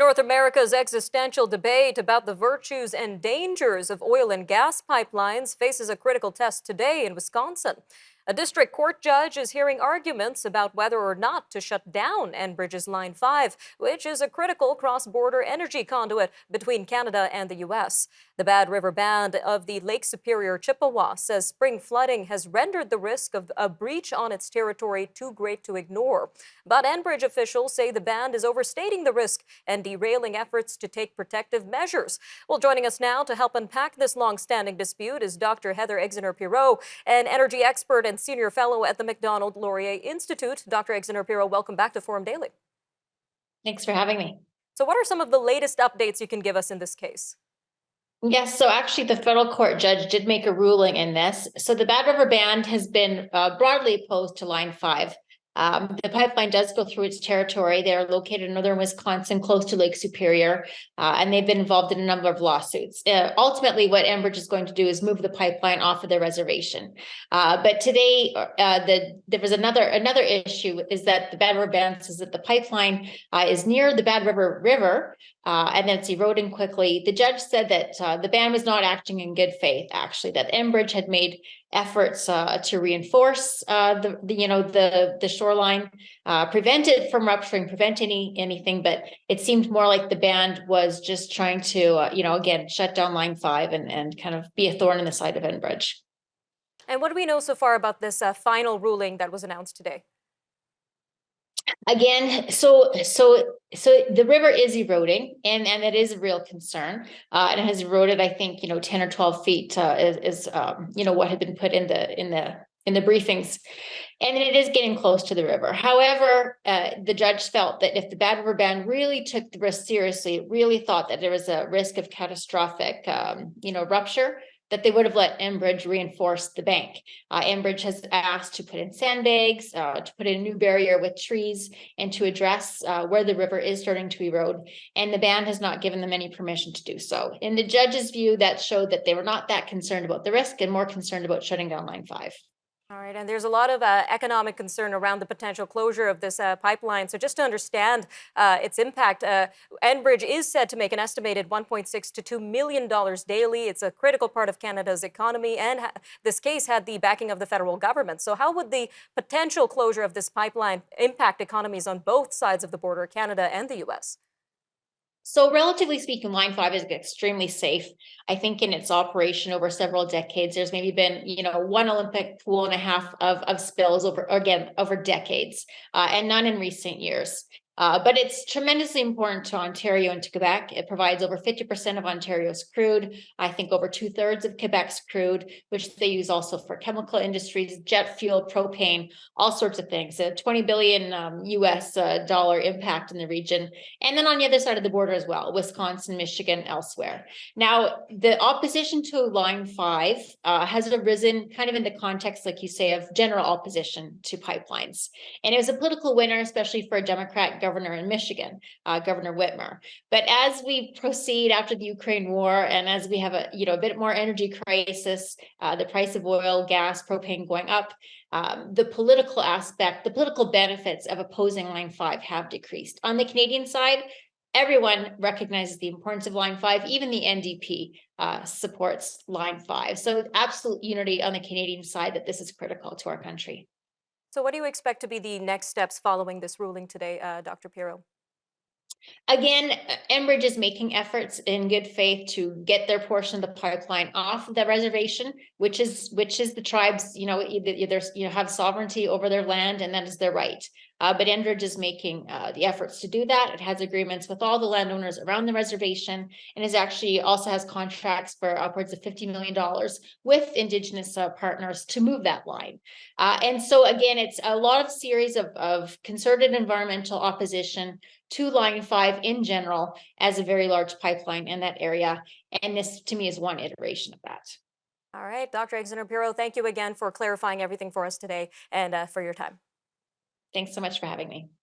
North America's existential debate about the virtues and dangers of oil and gas pipelines faces a critical test today in Wisconsin. A district court judge is hearing arguments about whether or not to shut down Enbridge's Line 5, which is a critical cross-border energy conduit between Canada and the U.S. The Bad River Band of the Lake Superior Chippewa says spring flooding has rendered the risk of a breach on its territory too great to ignore. But Enbridge officials say the band is overstating the risk and derailing efforts to take protective measures. Well, joining us now to help unpack this long-standing dispute is Dr. Heather Exner-Pirot, an energy expert and senior fellow at the Macdonald-Laurier Institute. Dr. Exner-Pirot, welcome back to Forum Daily. Thanks for having me. So what are some of the latest updates you can give us in this case? Yes, so actually the federal court judge did make a ruling in this. So the Bad River Band has been broadly opposed to Line 5. The pipeline does go through its territory. They are located in northern Wisconsin, close to Lake Superior, and they've been involved in a number of lawsuits. Ultimately, what Enbridge is going to do is move the pipeline off of their reservation. But today, there was another issue, is that the Bad River Band says that the pipeline is near the Bad River, and then it's eroding quickly. The judge said that the band was not acting in good faith, actually, that Enbridge had made efforts to reinforce the shoreline, prevent it from rupturing, prevent anything, but it seemed more like the band was just trying to, again, shut down Line 5 and kind of be a thorn in the side of Enbridge. And what do we know so far about this final ruling that was announced today? Again, so the river is eroding, and it is a real concern. And it has eroded, I think, 10 or 12 feet is what had been put in the briefings, and it is getting close to the river. However, the judge felt that if the Bad River Band really took the risk seriously, really thought that there was a risk of catastrophic, rupture, that they would have let Enbridge reinforce the bank. Enbridge has asked to put in sandbags, to put in a new barrier with trees, and to address where the river is starting to erode. And the band has not given them any permission to do so. In the judge's view, that showed that they were not that concerned about the risk and more concerned about shutting down Line 5. All right, and there's a lot of economic concern around the potential closure of this pipeline. So just to understand its impact, Enbridge is said to make an estimated $1.6 to $2 million daily. It's a critical part of Canada's economy, and this case had the backing of the federal government. So how would the potential closure of this pipeline impact economies on both sides of the border, Canada and the U.S.? So relatively speaking, Line 5 is extremely safe. I think in its operation over several decades, there's maybe been, one Olympic pool and a half of spills over decades, and none in recent years. But it's tremendously important to Ontario and to Quebec. It provides over 50% of Ontario's crude, I think over 2/3 of Quebec's crude, which they use also for chemical industries, jet fuel, propane, all sorts of things. A $20 billion US dollar impact in the region. And then on the other side of the border as well, Wisconsin, Michigan, elsewhere. Now, the opposition to Line 5 has arisen kind of in the context, like you say, of general opposition to pipelines. And it was a political winner, especially for a Democrat governor in Michigan, Governor Whitmer. But as we proceed after the Ukraine war, and as we have a bit more energy crisis, the price of oil, gas, propane going up, the political aspect, the political benefits of opposing Line 5 have decreased. On the Canadian side, everyone recognizes the importance of Line 5. Even the NDP supports Line 5. So absolute unity on the Canadian side that this is critical to our country. So what do you expect to be the next steps following this ruling today, Dr. Pirot? Again, Enbridge is making efforts in good faith to get their portion of the pipeline off the reservation, which is the tribes, either have sovereignty over their land, and that is their right. But Enbridge is making the efforts to do that. It has agreements with all the landowners around the reservation, and is actually also has contracts for upwards of $50 million with Indigenous partners to move that line. And so again, it's a lot of series of concerted environmental opposition to Line 5 in general as a very large pipeline in that area. And this, to me, is one iteration of that. All right, Dr. Exner-Pirot, thank you again for clarifying everything for us today and for your time. Thanks so much for having me.